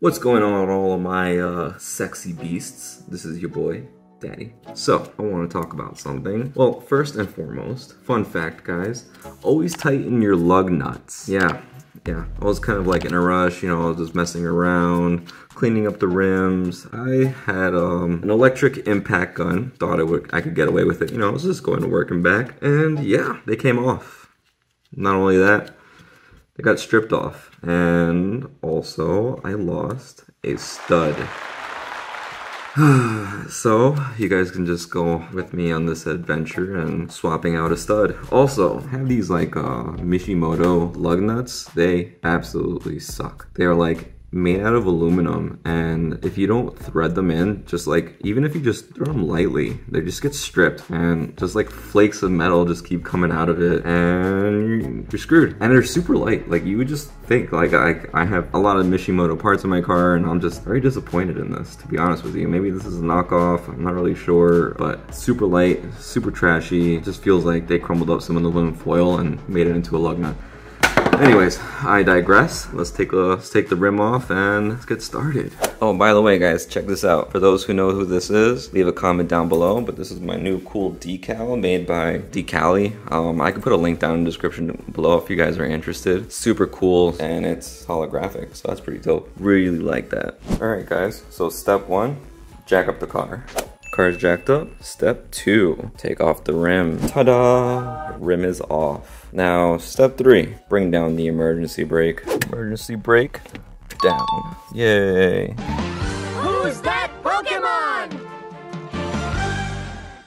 What's going on, all of my sexy beasts? This is your boy, Daddy. So, I want to talk about something. Well, first and foremost, fun fact, guys, always tighten your lug nuts. Yeah, I was kind of like in a rush, you know, I was just messing around, cleaning up the rims. I had an electric impact gun, thought I could get away with it, you know, I was just going to work and back, and yeah, they came off. Not only that, they got stripped off, and also I lost a stud. So you guys can just go with me on this adventure and swapping out a stud. Also, I have these like Mishimoto lug nuts. They absolutely suck. They are like made out of aluminum, and if you don't thread them in, just like, even if you just throw them lightly, they just get stripped, and just like flakes of metal just keep coming out of it, and you're screwed. And they're super light. Like, you would just think, like, I have a lot of Mishimoto parts in my car, and I'm just very disappointed in this, to be honest with you. Maybe this is a knockoff, I'm not really sure, but super light, super trashy. It just feels like they crumbled up some aluminum foil and made it into a lug nut. Anyways, I digress. Let's take the rim off and let's get started. Oh, by the way, guys, check this out. For those who know who this is, leave a comment down below. But this is my new cool decal made by Decali. I can put a link down in the description below if you guys are interested. Super cool, and it's holographic, so that's pretty dope. Really like that. All right, guys. So step one, jack up the car. Car's jacked up. Step two, take off the rim. Ta-da! Rim is off. Now, step three, bring down the emergency brake. Emergency brake, down. Yay. Who's that Pokemon?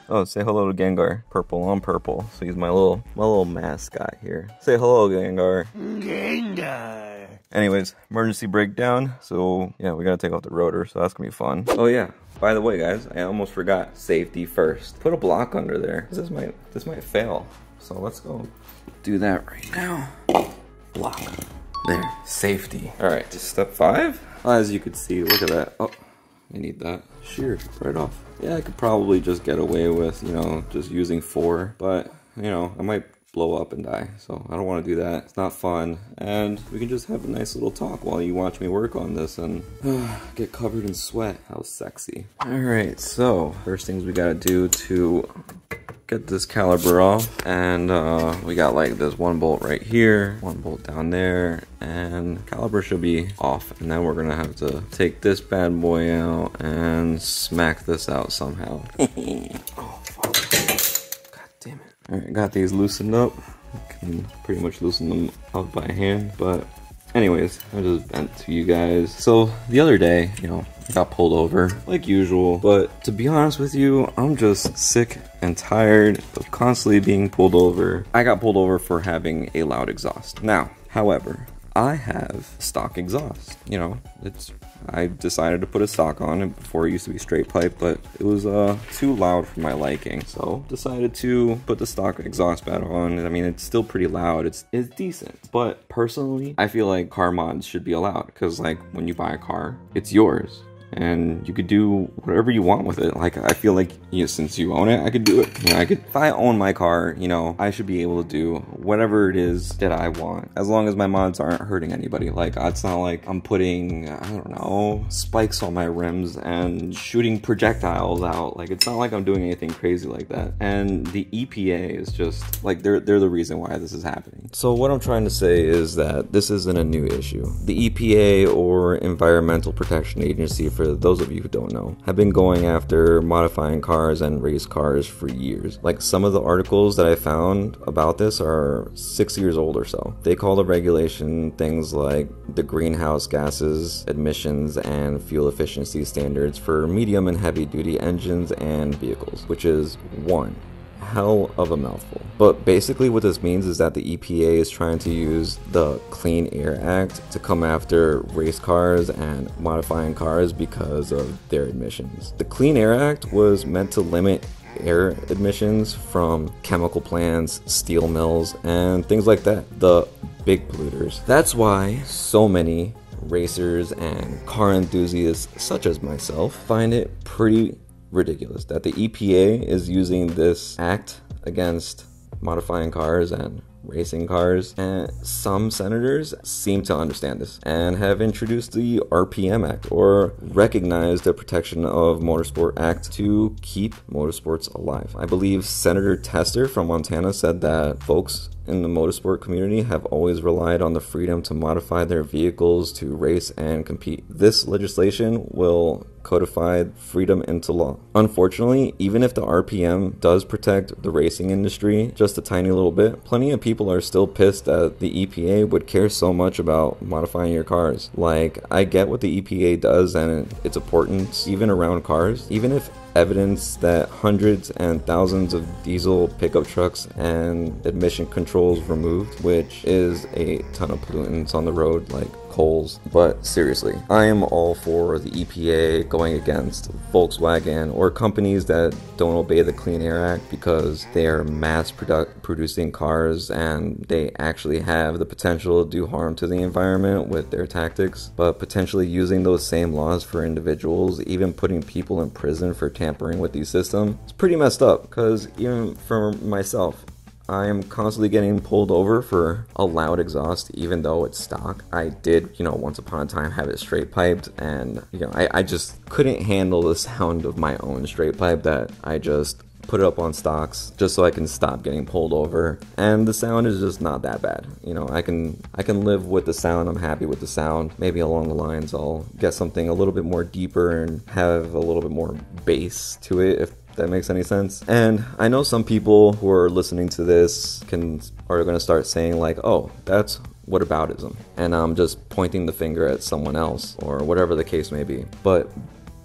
Oh, say hello to Gengar. Purple on purple. So he's my little mascot here. Say hello, Gengar. Gengar. Anyways, emergency brake down. So yeah, we gotta take off the rotor, so that's gonna be fun. Oh yeah. By the way, guys, I almost forgot. Safety first. Put a block under there. This might fail. So let's go do that right now. Block. There. Safety. All right. Step five. As you can see, look at that. Oh, I need that. Sheared right off. Yeah, I could probably just get away with, you know, just using 4, but you know, I might blow up and die, so I don't want to do that. It's not fun, and we can just have a nice little talk while you watch me work on this and get covered in sweat. How sexy. All right, so first things we gotta do to get this caliper off, and we got like this one bolt right here, one bolt down there, and caliper should be off, and then we're gonna have to take this bad boy out and smack this out somehow. Oh fuck. God damn it. Alright, got these loosened up. I can pretty much loosen them up by hand, but anyways, I just bent to you guys. So the other day, you know, I got pulled over like usual, but to be honest with you, I'm just sick and tired of constantly being pulled over. I got pulled over for having a loud exhaust. Now, however, I have stock exhaust. You know, I decided to put a stock on it. Before, it used to be straight pipe, but it was too loud for my liking, so decided to put the stock exhaust pad on. I mean, it's still pretty loud. It's decent, but personally, I feel like car mods should be allowed, because like when you buy a car, it's yours, and you could do whatever you want with it. Like, I feel like, you know, since you own it, I could do it. You know, if I own my car, you know, I should be able to do whatever it is that I want, as long as my mods aren't hurting anybody. Like, it's not like I'm putting, I don't know, spikes on my rims and shooting projectiles out. Like, it's not like I'm doing anything crazy like that. And the EPA is just, like, they're the reason why this is happening. So what I'm trying to say is that this isn't a new issue. The EPA, or Environmental Protection Agency, for those of you who don't know, have been going after modifying cars and race cars for years. Like, some of the articles that I found about this are 6 years old or so. They call the regulation things like the greenhouse gases emissions and fuel efficiency standards for medium and heavy duty engines and vehicles, which is one hell of a mouthful. But basically what this means is that the EPA is trying to use the Clean Air Act to come after race cars and modifying cars because of their emissions. The Clean Air Act was meant to limit air emissions from chemical plants, steel mills, and things like that, the big polluters. That's why so many racers and car enthusiasts such as myself find it pretty ridiculous that the EPA is using this act against modifying cars and racing cars, and some senators seem to understand this and have introduced the RPM Act, or Recognize the Protection of Motorsport Act, to keep motorsports alive. I believe Senator Tester from Montana said that folks in the motorsport community have always relied on the freedom to modify their vehicles to race and compete. This legislation will codify freedom into law. Unfortunately, even if the RPM does protect the racing industry just a tiny little bit, plenty of people are still pissed that the EPA would care so much about modifying your cars. Like, I get what the EPA does and its importance even around cars. Even if evidence that hundreds and thousands of diesel pickup trucks and emission controls removed, which is a ton of pollutants on the road like coals. But seriously, I am all for the EPA going against Volkswagen or companies that don't obey the Clean Air Act because they are mass producing cars and they actually have the potential to do harm to the environment with their tactics. But potentially using those same laws for individuals, even putting people in prison for tampering with these systems, it's pretty messed up. Because even for myself, I am constantly getting pulled over for a loud exhaust, even though it's stock. I did, once upon a time have it straight piped, and, I just couldn't handle the sound of my own straight pipe that I just put it up on stocks just so I can stop getting pulled over. And the sound is just not that bad. I can live with the sound. I'm happy with the sound. Maybe along the lines I'll get something a little bit more deeper and have a little bit more bass to it, if that makes any sense. And I know some people who are listening to this are going to start saying like, oh, that's whataboutism, and I'm just pointing the finger at someone else, or whatever the case may be. But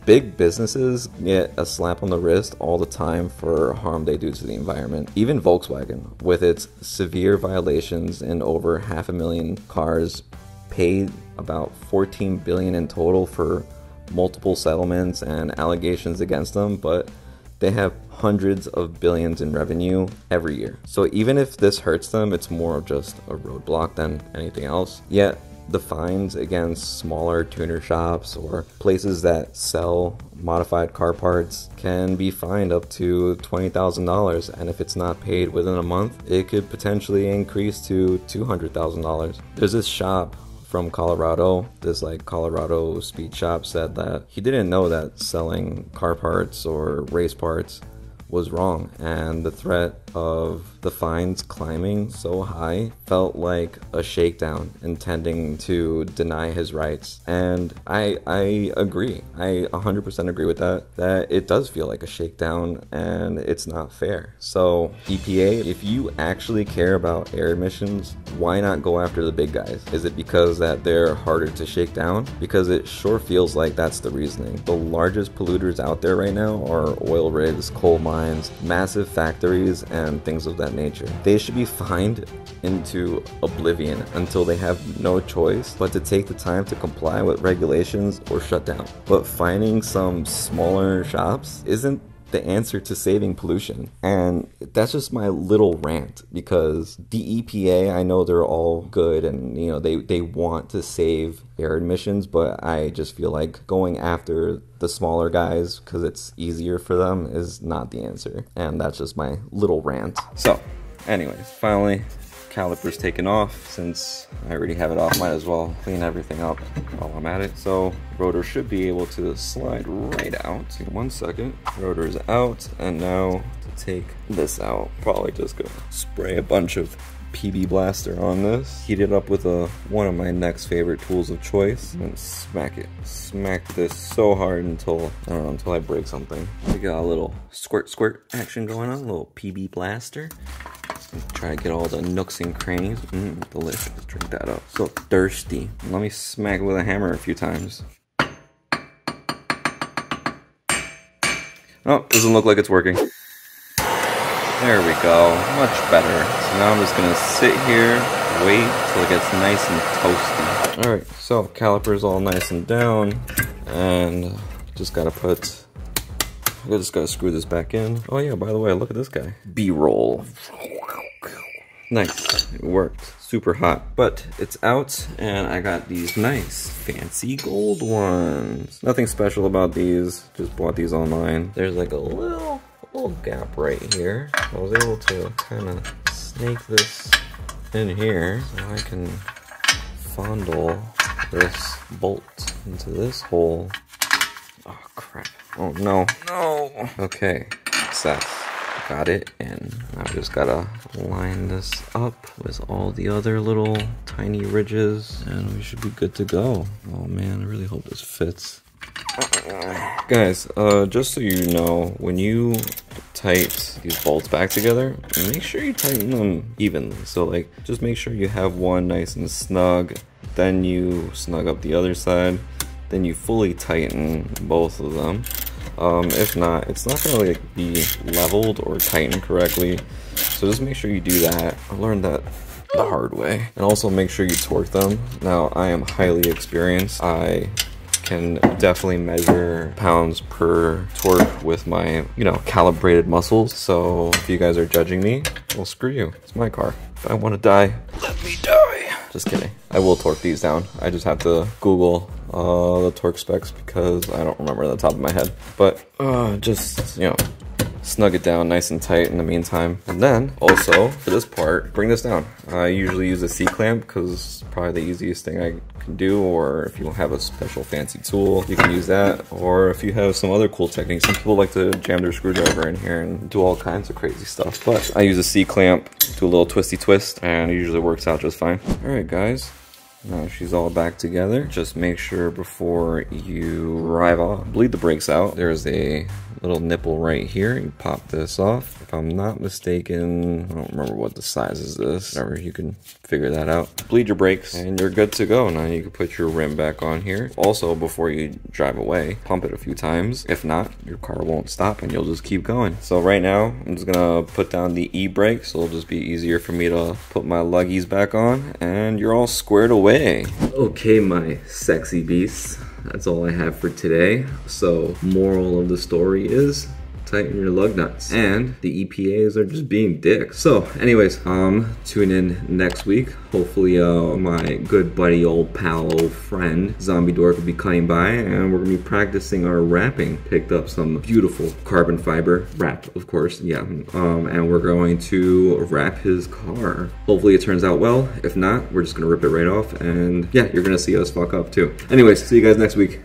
big businesses get a slap on the wrist all the time for harm they do to the environment. Even Volkswagen, with its severe violations in over 500,000 cars, paid about $14 billion in total for multiple settlements and allegations against them, but they have hundreds of billions in revenue every year. So even if this hurts them, it's more of just a roadblock than anything else. Yet the fines against smaller tuner shops or places that sell modified car parts can be fined up to $20,000, and if it's not paid within a month, it could potentially increase to $200,000. There's this shop from Colorado, this Colorado speed shop, said that he didn't know that selling car parts or race parts was wrong, and the threat of the fines climbing so high felt like a shakedown intending to deny his rights. And I agree. I 100% agree with that it does feel like a shakedown and it's not fair. So EPA, if you actually care about air emissions, why not go after the big guys? Is it because that they're harder to shake down? Because it sure feels like that's the reasoning. The largest polluters out there right now are oil rigs, coal mines, massive factories, and things of that nature. They should be fined into oblivion until they have no choice but to take the time to comply with regulations or shut down. But fining some smaller shops isn't the answer to saving pollution. And that's just my little rant, because the EPA, I know they're all good and they want to save air emissions, but I just feel like going after the smaller guys because it's easier for them is not the answer. And that's just my little rant. So anyways, finally caliper's taken off. Since I already have it off, might as well clean everything up while I'm at it. So rotor should be able to slide right out. In 1 second, rotor's out, and now to take this out, probably just gonna spray a bunch of PB Blaster on this, heat it up with one of my next favorite tools of choice, and smack it. Smack this so hard until I break something. We got a little squirt action going on, a little PB Blaster. Try to get all the nooks and crannies. Delicious. Drink that up. So thirsty. Let me smack it with a hammer a few times. Oh, doesn't look like it's working. There we go. Much better. So now I'm just gonna sit here, wait till it gets nice and toasty. Alright, so caliper's all nice and down, and just gotta screw this back in. Oh yeah, by the way, look at this guy. B-roll. Nice, it worked. Super hot, but it's out, and I got these nice fancy gold ones. Nothing special about these, just bought these online. There's like a little gap right here. I was able to kind of snake this in here so I can fondle this bolt into this hole. Oh crap. Oh no. No. Okay. Success. Got it in. Now I just gotta line this up with all the other little tiny ridges and we should be good to go. Oh man, I really hope this fits. Guys, just so you know, when you tighten these bolts back together, make sure you tighten them evenly. So like, just make sure you have one nice and snug, then you snug up the other side, then you fully tighten both of them. If not, it's not gonna like be leveled or tightened correctly. So just make sure you do that. I learned that the hard way. And also make sure you torque them. Now, I am highly experienced. I can definitely measure pounds per torque with my, calibrated muscles. So if you guys are judging me, well, screw you. It's my car. If I want to die, let me die. Just kidding. I will torque these down. I just have to Google the torque specs because I don't remember the top of my head. But just, snug it down nice and tight in the meantime. And then also for this part, bring this down. I usually use a C-clamp because it's probably the easiest thing I can do, or if you have a special fancy tool, you can use that. Or if you have some other cool techniques, some people like to jam their screwdriver in here and do all kinds of crazy stuff. But I use a C-clamp, do a little twisty twist, and it usually works out just fine. All right, guys. Now she's all back together. Just make sure before you drive off, bleed the brakes out. There's a little nipple right here. You pop this off. If I'm not mistaken, I don't remember what the size is this. Whatever, you can figure that out. Bleed your brakes and you're good to go. Now you can put your rim back on here. Also, before you drive away, pump it a few times. If not, your car won't stop and you'll just keep going. So right now, I'm just gonna put down the e-brake, so it'll just be easier for me to put my luggies back on and you're all squared away. Okay, my sexy beasts, that's all I have for today. So moral of the story is tighten your lug nuts, and the EPAs are just being dicks. So anyways, tune in next week. Hopefully my good buddy, old pal, old friend Zombie Dork will be coming by and we're gonna be practicing our wrapping. Picked up some beautiful carbon fiber wrap, of course, yeah, and we're going to wrap his car. Hopefully it turns out well. If not, we're just gonna rip it right off, and yeah, you're gonna see us fuck up too. Anyways, see you guys next week.